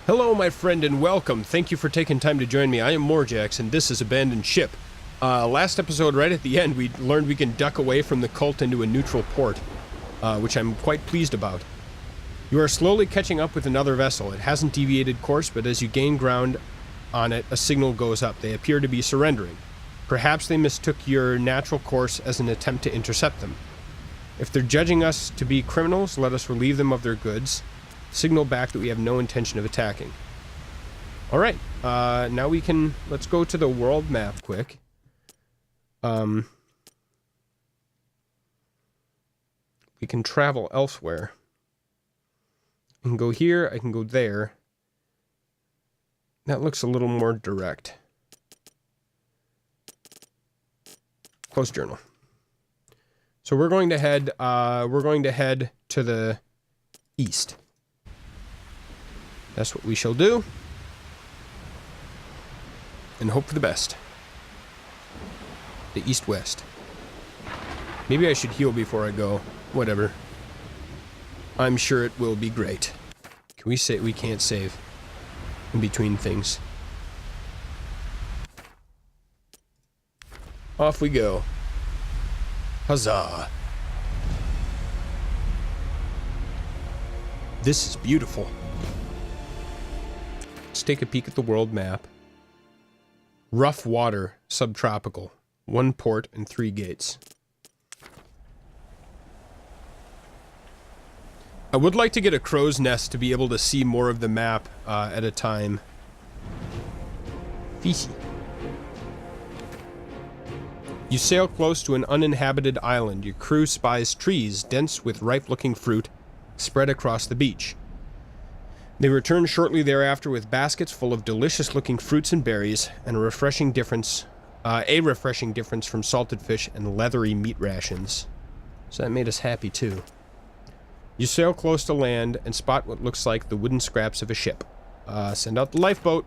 Hello, my friend, and welcome. Thank you for taking time to join me. I am Morjax, and this is Abandoned Ship. Last episode, right at the end, we learned we can duck away from the cult into a neutral port, which I'm quite pleased about. You are slowly catching up with another vessel. It hasn't deviated course, but as you gain ground on it, a signal goes up. They appear to be surrendering. Perhaps they mistook your natural course as an attempt to intercept them. If they're judging us to be criminals, let us relieve them of their goods. Signal back that we have no intention of attacking. Alright, now we can... Let's go to the world map quick. We can travel elsewhere. I can go here, I can go there. That looks a little more direct. Close journal. So we're going to head to the east. That's what we shall do. And hope for the best. The east-west. Maybe I should heal before I go. Whatever. I'm sure it will be great. Can we say we can't save in between things? Off we go. Huzzah. This is beautiful. Let's take a peek at the world map. Rough water, subtropical. 1 port and 3 gates. I would like to get a crow's nest to be able to see more of the map at a time. Fishy. You sail close to an uninhabited island. Your crew spies trees dense with ripe-looking fruit spread across the beach. They return shortly thereafter with baskets full of delicious-looking fruits and berries, and a refreshing difference from salted fish and leathery meat rations. So that made us happy too. You sail close to land and spot what looks like the wooden scraps of a ship. Send out the lifeboat.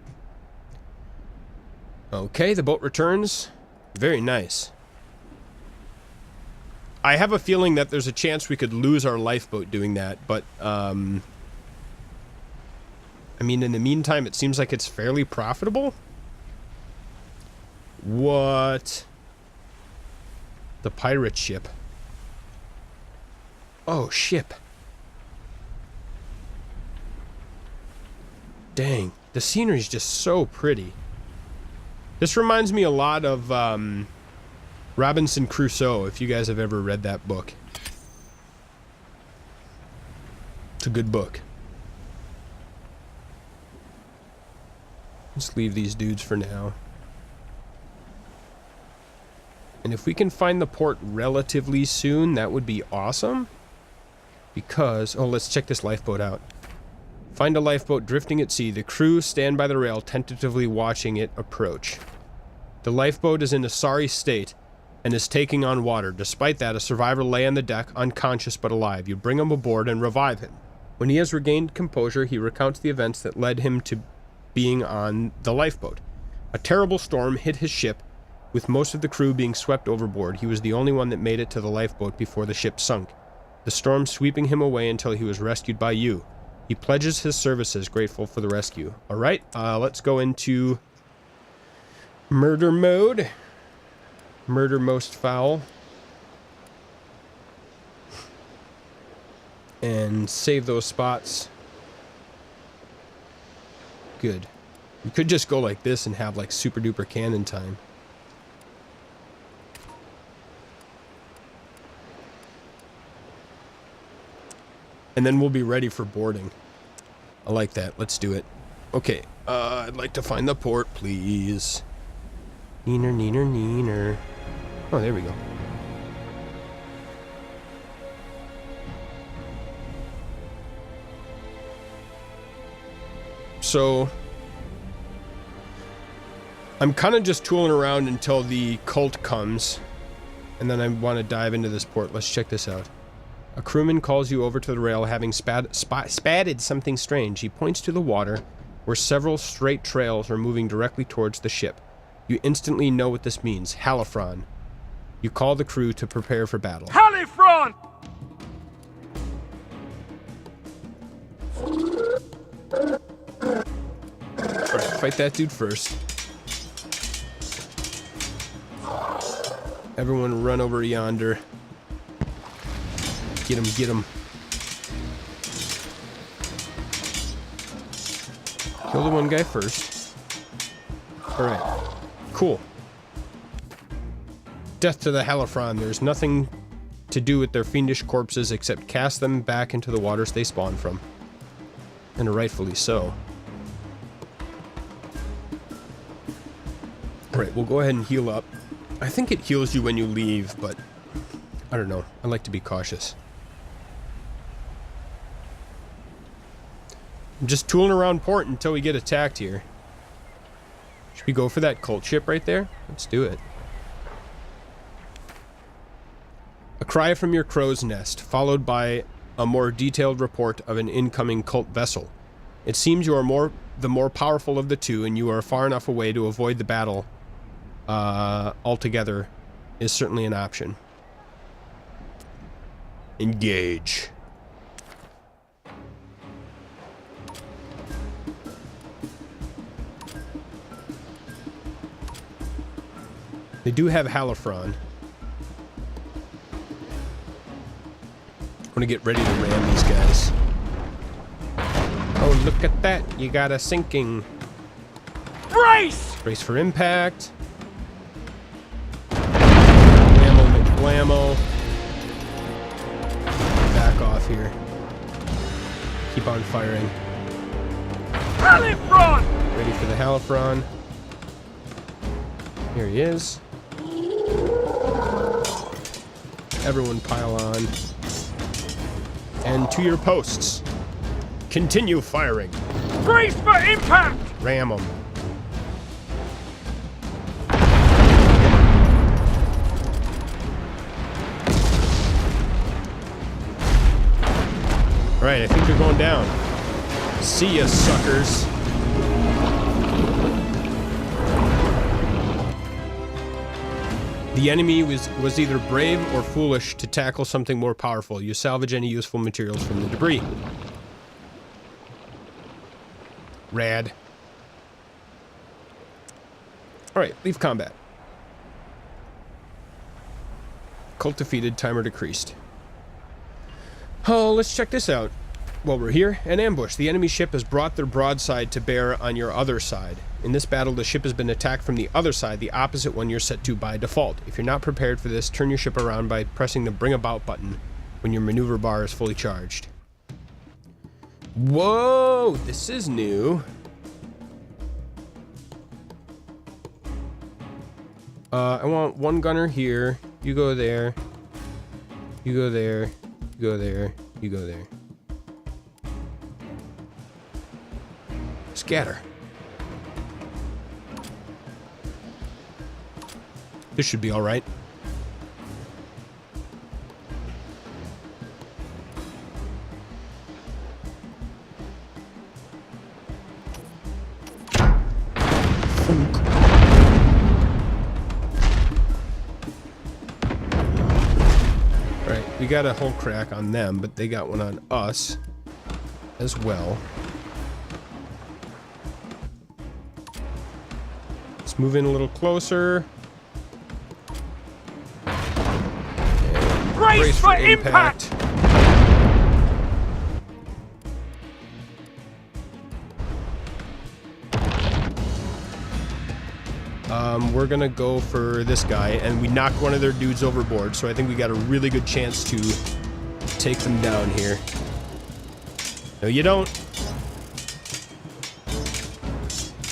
Okay, the boat returns. Very nice. I have a feeling that there's a chance we could lose our lifeboat doing that, but, I mean, in the meantime, it seems like it's fairly profitable. What? The pirate ship. Oh, ship. Dang, the scenery's just so pretty. This reminds me a lot of, Robinson Crusoe, if you guys have ever read that book. It's a good book. Let's leave these dudes for now. And if we can find the port relatively soon, that would be awesome. Because... oh, let's check this lifeboat out. Find a lifeboat drifting at sea. The crew stand by the rail, tentatively watching it approach. The lifeboat is in a sorry state and is taking on water. Despite that, a survivor lay on the deck, unconscious but alive. You bring him aboard and revive him. When he has regained composure, he recounts the events that led him to being on the lifeboat. A terrible storm hit his ship, with most of the crew being swept overboard. He was the only one that made it to the lifeboat before the ship sunk, the storm sweeping him away until he was rescued by you. He pledges his services, grateful for the rescue. Alright, let's go into murder mode. Murder most foul. And save those spots. Good. We could just go like this and have like super duper cannon time. And then we'll be ready for boarding. I like that. Let's do it. Okay. I'd like to find the port, please. Neener, neener, neener. Oh, there we go. So... I'm kind of just tooling around until the cult comes. And then I want to dive into this port. Let's check this out. A crewman calls you over to the rail, having spatted something strange. He points to the water, where several straight trails are moving directly towards the ship. You instantly know what this means. Halifron. You call the crew to prepare for battle. Halifron! fight that dude first. Everyone run over yonder. Get him, get him. Kill the one guy first. Alright. Cool. Death to the Halifron. There's nothing to do with their fiendish corpses except cast them back into the waters they spawned from. And rightfully so. Alright, we'll go ahead and heal up. I think it heals you when you leave, but I don't know. I like to be cautious. I'm just tooling around port until we get attacked here. Should we go for that cult ship right there? Let's do it. A cry from your crow's nest, followed by a more detailed report of an incoming cult vessel. It seems you are the more powerful of the two, and you are far enough away to avoid the battle altogether is certainly an option. Engage. They do have Halifron. I'm gonna get ready to ram these guys. Oh, look at that. You got a sinking. Brace! Brace for impact. Blammo, McBlammo. Back off here. Keep on firing. Halifron! Ready for the Halifron. Here he is. Everyone pile on. And to your posts. Continue firing. Brace for impact! Ram them. Alright, I think they're going down. See ya, suckers. The enemy was either brave or foolish to tackle something more powerful. You salvage any useful materials from the debris. Rad. Alright, leave combat. Cult defeated, timer decreased. Oh, let's check this out. While we're here, an ambush. The enemy ship has brought their broadside to bear on your other side. In this battle, the ship has been attacked from the other side, the opposite one you're set to by default. If you're not prepared for this, turn your ship around by pressing the Bring About button when your maneuver bar is fully charged. Whoa, this is new. I want one gunner here. You go there. You go there. You go there. You go there. Scatter. This should be all right. Alright, we got a hull crack on them, but they got one on us as well. Let's move in a little closer. Brace for impact! We're gonna go for this guy, and we knocked one of their dudes overboard, so I think we got a really good chance to take them down here. No, you don't.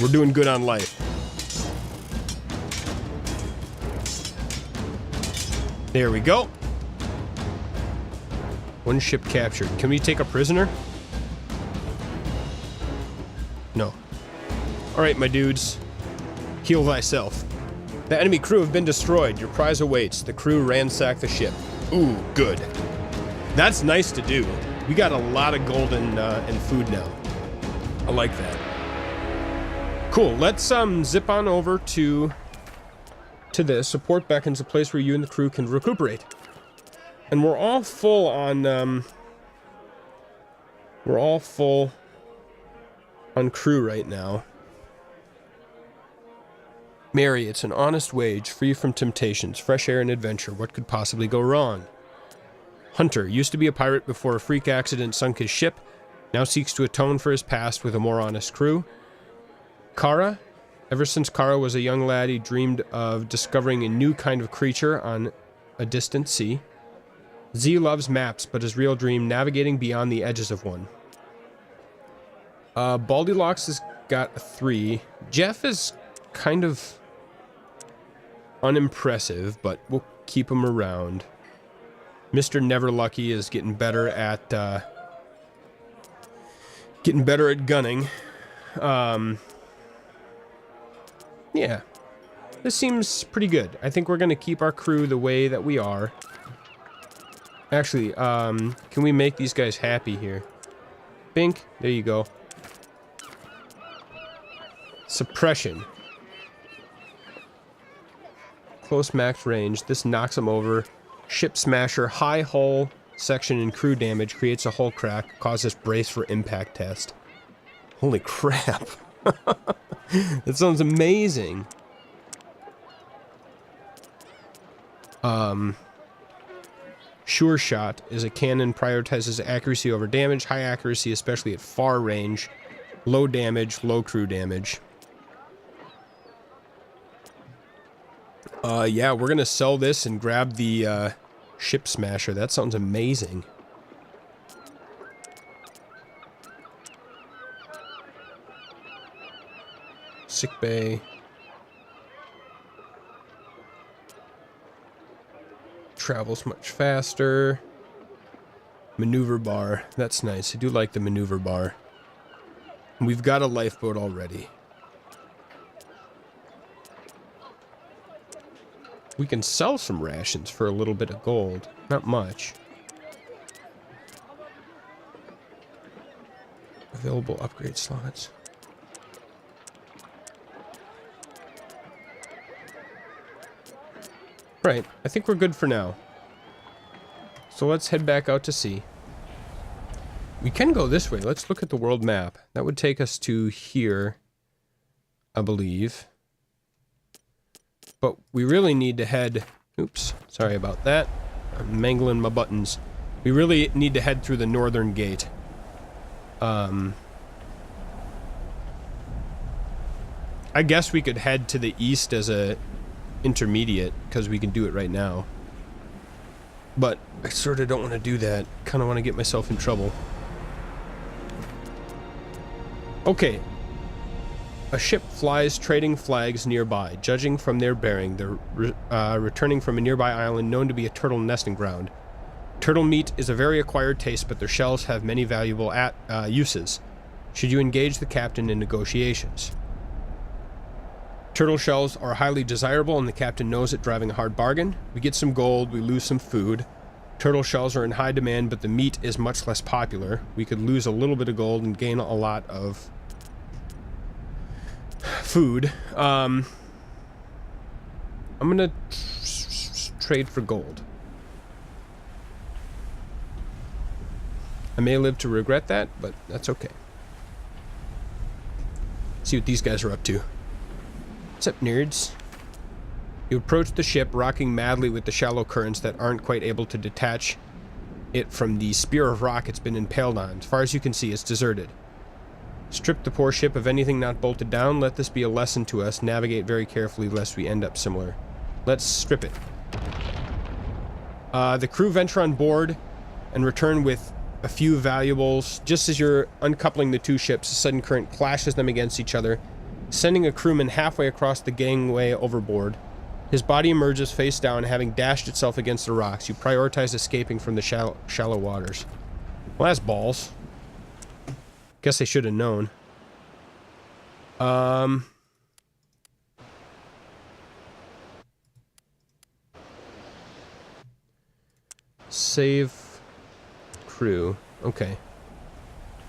We're doing good on life. There we go. One ship captured. Can we take a prisoner? No. Alright, my dudes. Heal thyself. The enemy crew have been destroyed. Your prize awaits. The crew ransack the ship. Ooh, good. That's nice to do. We got a lot of gold and food now. I like that. Cool. Let's zip on over to this. A port beckons, a place where you and the crew can recuperate. And we're all full on crew right now. Mary, it's an honest wage, free from temptations, fresh air and adventure. What could possibly go wrong? Hunter, used to be a pirate before a freak accident sunk his ship, now seeks to atone for his past with a more honest crew. Kara, ever since Kara was a young lad, he dreamed of discovering a new kind of creature on a distant sea. Z loves maps, but his real dream, navigating beyond the edges of one. Baldylocks has got a 3. Jeff is kind of unimpressive, but we'll keep him around. Mr. Neverlucky is getting better at gunning. Yeah, this seems pretty good. I think we're gonna keep our crew the way that we are. Actually, can we make these guys happy here? Bink, there you go. Suppression. Close max range. This knocks them over. Ship smasher. High hull section and crew damage. Creates a hull crack. Causes brace for impact test. Holy crap. That sounds amazing. Sure shot is a cannon, prioritizes accuracy over damage. High accuracy, especially at far range. Low damage, low crew damage. Yeah, we're gonna sell this and grab the ship smasher. That sounds amazing. Sick bay. Travels much faster. Maneuver bar. That's nice. I do like the maneuver bar. We've got a lifeboat already. We can sell some rations for a little bit of gold. Not much. Available upgrade slots. Right, I think we're good for now. So let's head back out to sea. We can go this way. Let's look at the world map. That would take us to here, I believe. But we really need to head... Oops, sorry about that. I'm mangling my buttons. We really need to head through the northern gate. I guess we could head to the east as a intermediate, because we can do it right now. But I sort of don't want to do that. Kind of want to get myself in trouble. Okay. A ship flies trading flags nearby. Judging from their bearing, they're returning from a nearby island known to be a turtle nesting ground. Turtle meat is a very acquired taste, but their shells have many valuable uses. Should you engage the captain in negotiations? Turtle shells are highly desirable, and the captain knows it, driving a hard bargain. We get some gold, we lose some food. Turtle shells are in high demand, but the meat is much less popular. We could lose a little bit of gold and gain a lot of food. I'm gonna trade for gold. I may live to regret that, but that's okay. See what these guys are up to. What's up, nerds? You approach the ship, rocking madly with the shallow currents that aren't quite able to detach it from the spear of rock it's been impaled on. As far as you can see, it's deserted. Strip the poor ship of anything not bolted down. Let this be a lesson to us. Navigate very carefully lest we end up similar. Let's strip it. The crew venture on board and return with a few valuables. Just as you're uncoupling the two ships, a sudden current clashes them against each other, sending a crewman halfway across the gangway overboard. His body emerges face down, having dashed itself against the rocks. You prioritize escaping from the shallow waters. Well, that's balls. Guess I should have known. Save crew. Okay.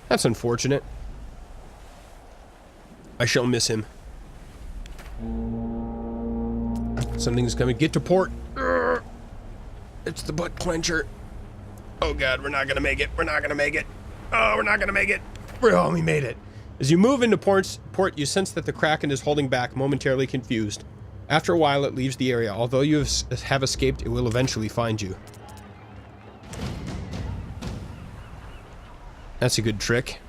That's unfortunate. I shall miss him. Something's coming. Get to port. Urgh. It's the butt clencher. Oh god, we're not gonna make it. We're not gonna make it. Oh, we're not gonna make it. Oh, we made it. As you move into port, you sense that the Kraken is holding back, momentarily confused. After a while, it leaves the area. Although you have escaped, it will eventually find you. That's a good trick.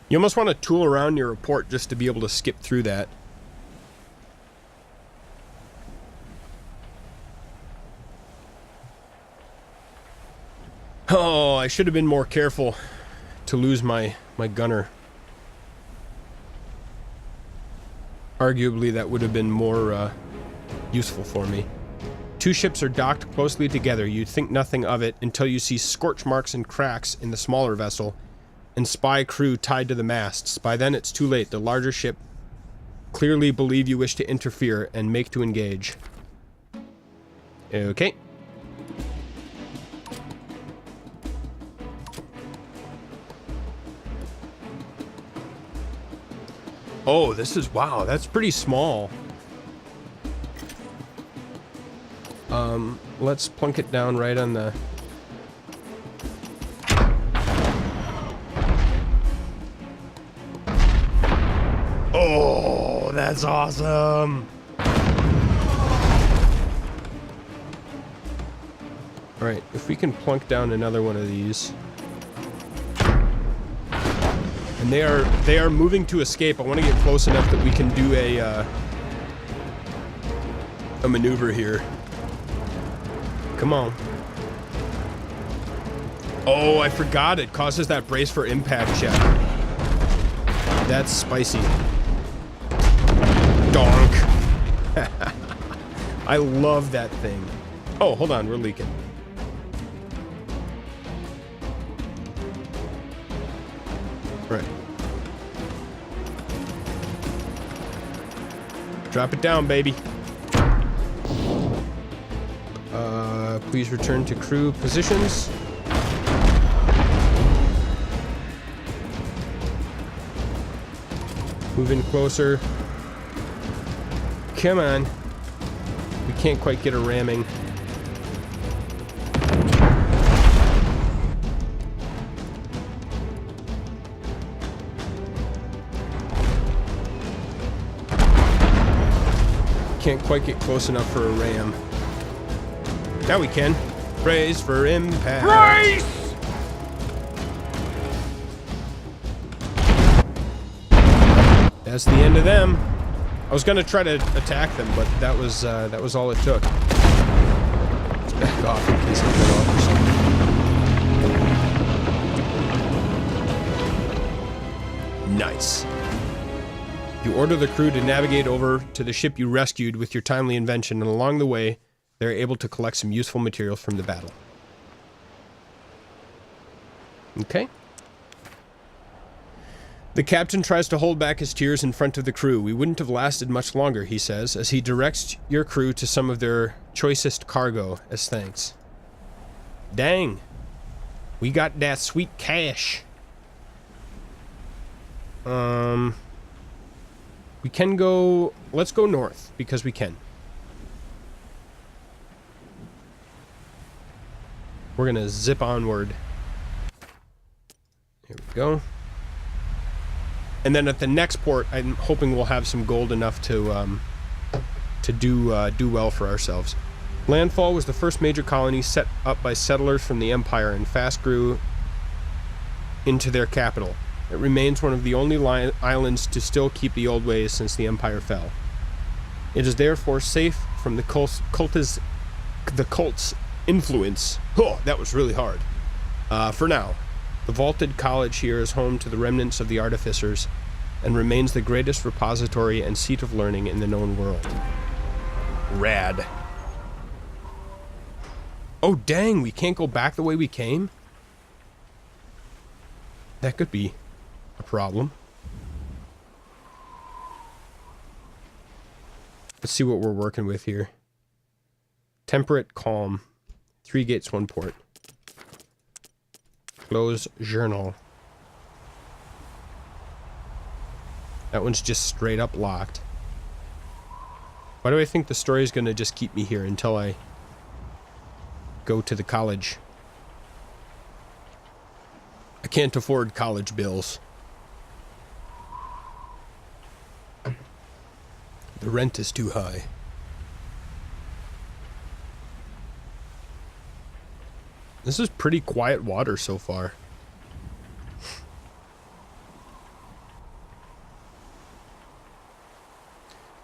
You almost want to tool around your report just to be able to skip through that. Oh, I should have been more careful to lose my gunner. Arguably, that would have been more useful for me. Two ships are docked closely together. You'd think nothing of it until you see scorch marks and cracks in the smaller vessel and spy crew tied to the masts. By then, it's too late. The larger ship clearly believe you wish to interfere and make to engage. Okay. Oh, this is... wow, that's pretty small. Let's plunk it down right on the... Oh, that's awesome! Alright, if we can plunk down another one of these... And they are moving to escape. I want to get close enough that we can do a maneuver here. Come on. Oh, I forgot it causes that brace for impact check. That's spicy. Donk. I love that thing. Oh, hold on, we're leaking. Right. Drop it down, baby. Please return to crew positions. Move in closer. Come on. We can't quite get a ramming. Can't quite get close enough for a ram. Now we can. Brace for impact. Brace! That's the end of them. I was gonna try to attack them, but that was all it took. Let's back off in case I get off or something. Nice. You order the crew to navigate over to the ship you rescued with your timely invention, and along the way, they're able to collect some useful materials from the battle. Okay. The captain tries to hold back his tears in front of the crew. We wouldn't have lasted much longer, he says, as he directs your crew to some of their choicest cargo as thanks. Dang. We got that sweet cash. We can go... let's go north, because we can. We're gonna zip onward. Here we go. And then at the next port, I'm hoping we'll have some gold enough to do well for ourselves. Landfall was the first major colony set up by settlers from the Empire and fast grew into their capital. It remains one of the only islands to still keep the old ways since the Empire fell. It is therefore safe from the cult's influence. Oh, that was really hard. For now. The vaulted college here is home to the remnants of the artificers and remains the greatest repository and seat of learning in the known world. Rad. Oh, dang, we can't go back the way we came? That could be a problem. Let's see what we're working with here. Temperate calm. 3 gates, 1 port. Close journal. That one's just straight up locked. Why do I think the story is going to just keep me here until I go to the college? I can't afford college bills. The rent is too high. This is pretty quiet water so far.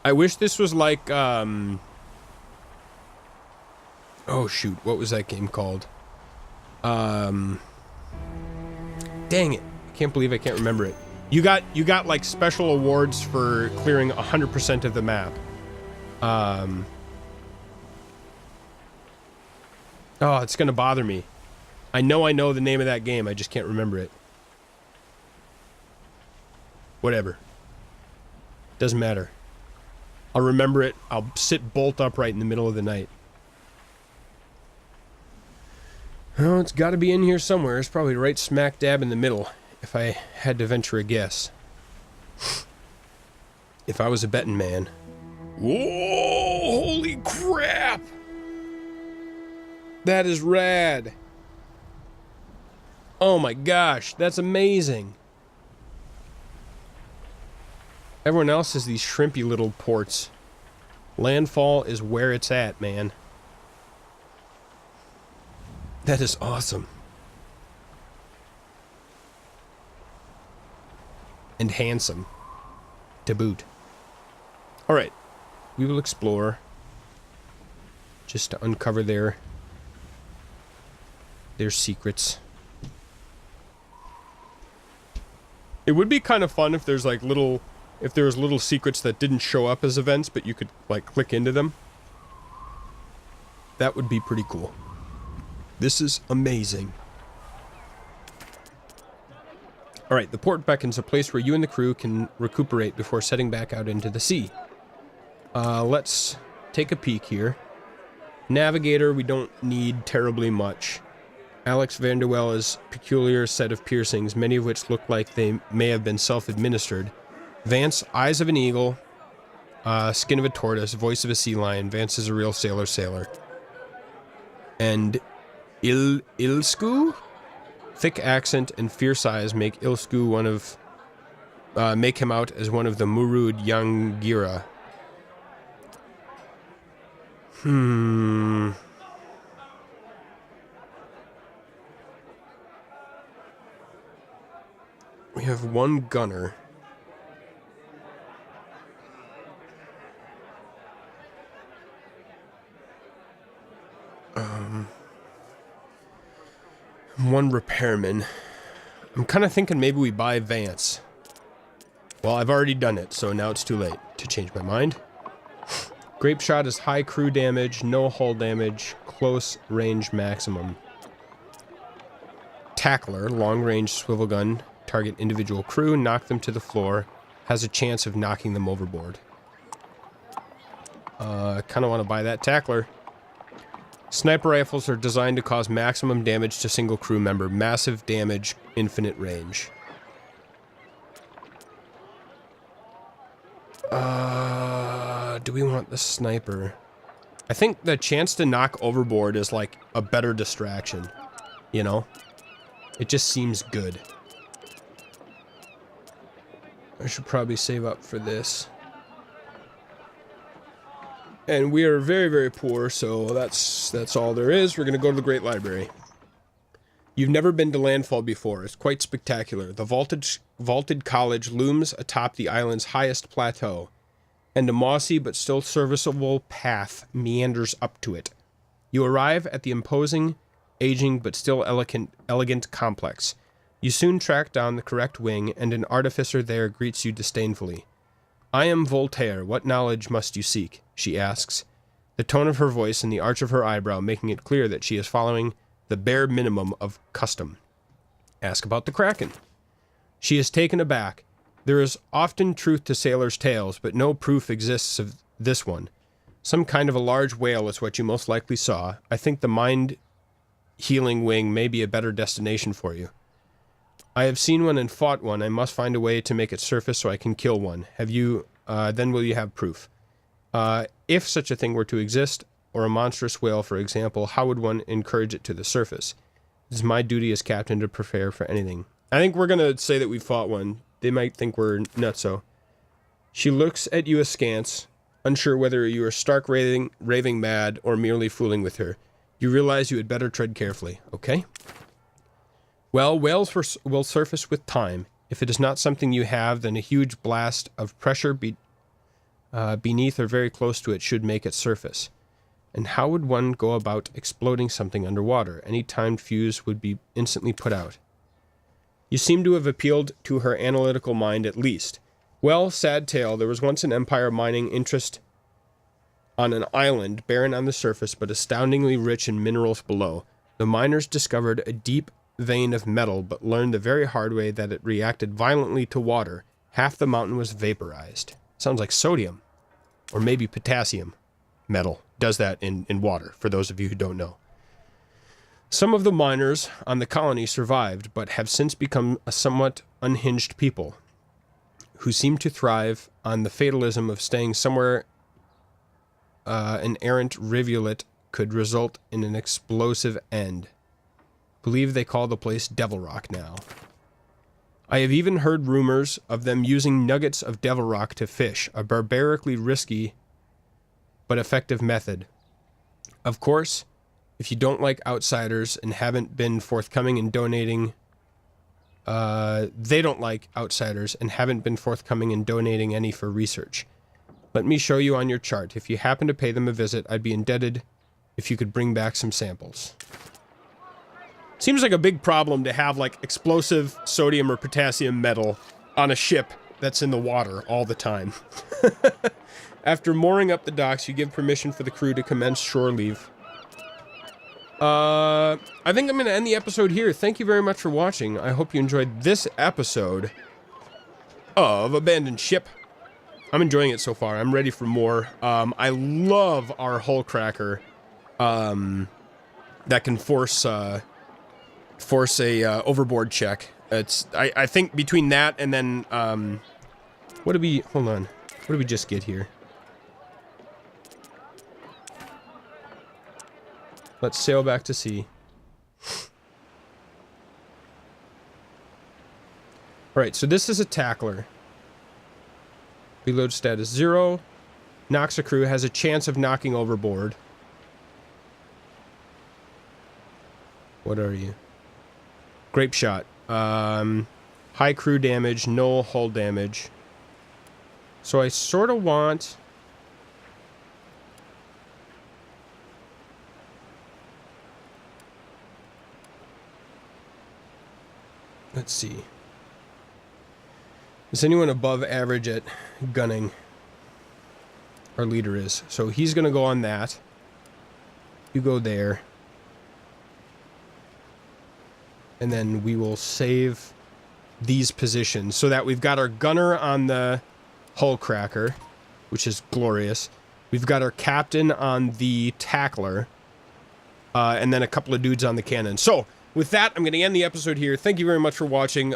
I wish this was like, oh shoot, what was that game called? Dang it. I can't believe I can't remember it. You got like special awards for clearing 100% of the map. Oh, it's gonna bother me. I know the name of that game, I just can't remember it. Whatever. Doesn't matter. I'll remember it. I'll sit bolt upright in the middle of the night. Oh, it's gotta be in here somewhere. It's probably right smack dab in the middle, if I had to venture a guess. If I was a betting man. Whoa! Holy crap! That is rad. Oh my gosh, that's amazing. Everyone else has these shrimpy little ports. Landfall is where it's at, man. That is awesome. And handsome. To boot. Alright. We will explore. Just to uncover their secrets. It would be kind of fun if there's like little secrets that didn't show up as events, but you could like click into them. That would be pretty cool. This is amazing. Alright, the port beckons, a place where you and the crew can recuperate before setting back out into the sea. Let's take a peek here. Navigator, we don't need terribly much. Alex Vanderwelle's peculiar set of piercings, many of which look like they may have been self-administered. Vance, eyes of an eagle, skin of a tortoise, voice of a sea lion. Vance is a real sailor. And Ilsku? Thick accent and fierce eyes make Ilsku make him out as one of the Murud Yangira. We have one gunner. One repairman. I'm kind of thinking maybe we buy Vance. Well, I've already done it, so now it's too late to change my mind. Grape shot is high crew damage, no hull damage, close range maximum. Tackler, long range swivel gun, target individual crew, knock them to the floor, has a chance of knocking them overboard. I kind of want to buy that tackler. Sniper rifles are designed to cause maximum damage to single crew member. Massive damage, infinite range. Do we want the sniper? I think the chance to knock overboard is like a better distraction. You know? It just seems good. I should probably save up for this. And we are very, very poor, so that's all there is. We're going to go to the Great Library. You've never been to Landfall before. It's quite spectacular. The vaulted college looms atop the island's highest plateau, and a mossy but still serviceable path meanders up to it. You arrive at the imposing, aging but still elegant complex. You soon track down the correct wing, and an artificer there greets you disdainfully. "I am Voltaire. What knowledge must you seek?" she asks, the tone of her voice and the arch of her eyebrow making it clear that she is following the bare minimum of custom. "Ask about the Kraken." She is taken aback. There is often truth to sailors' tales, but no proof exists of this one. Some kind of a large whale is what you most likely saw. I think the mind-healing wing may be a better destination for you. "I have seen one and fought one. I must find a way to make it surface so I can kill one. Have you, then will you have proof? If such a thing were to exist, or a monstrous whale, for example, how would one encourage it to the surface? It is my duty as captain to prepare for anything." I think we're going to say that we fought one. They might think we're nutso. She looks at you askance. unsure whether you are stark raving mad or merely fooling with her. You realize you had better tread carefully, okay? Well, whales will surface with time. If it is not something you have, then a huge blast of pressure beneath or very close to it should make it surface. And how would one go about exploding something underwater? Any timed fuse would be instantly put out. You seem to have appealed to her analytical mind at least. Well, sad tale, there was once an empire mining interest on an island, barren on the surface, but astoundingly rich in minerals below. The miners discovered a deep vein of metal, but learned the very hard way that it reacted violently to water. Half the mountain was vaporized. Sounds like sodium. Or maybe potassium. Metal does that in water, for those of you who don't know. Some of the miners on the colony survived, but have since become a somewhat unhinged people, who seem to thrive on the fatalism of staying somewhere an errant rivulet could result in an explosive end. Believe they call the place Devil Rock now. I have even heard rumors of them using nuggets of Devil Rock to fish, a barbarically risky but effective method. Of course, if you don't like outsiders and haven't been forthcoming in donating... they don't like outsiders and haven't been forthcoming in donating any for research. Let me show you on your chart. If you happen to pay them a visit, I'd be indebted if you could bring back some samples. Seems like a big problem to have, like, explosive sodium or potassium metal on a ship that's in the water all the time. After mooring up the docks, you give permission for the crew to commence shore leave. I think I'm going to end the episode here. Thank you very much for watching. I hope you enjoyed this episode of Abandoned Ship. I'm enjoying it so far. I'm ready for more. I love our hull cracker that can force a overboard check. I think between that and then what did we just get here? Let's sail back to sea. Alright, so this is a tackler. Reload status 0. Knocks a crew, has a chance of knocking overboard. What are you? Grape shot. High crew damage, no hull damage. So I sort of want... Let's see. Is anyone above average at gunning? Our leader is. So he's going to go on that. You go there. And then we will save these positions so that we've got our gunner on the hull cracker, which is glorious. We've got our captain on the tackler. And then a couple of dudes on the cannon. So... with that, I'm going to end the episode here. Thank you very much for watching.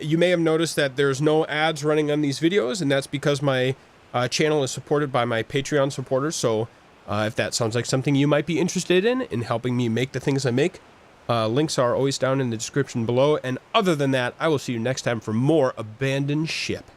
You may have noticed that there's no ads running on these videos, and that's because my channel is supported by my Patreon supporters. So if that sounds like something you might be interested in helping me make the things I make, links are always down in the description below. And other than that, I will see you next time for more Abandoned Ship.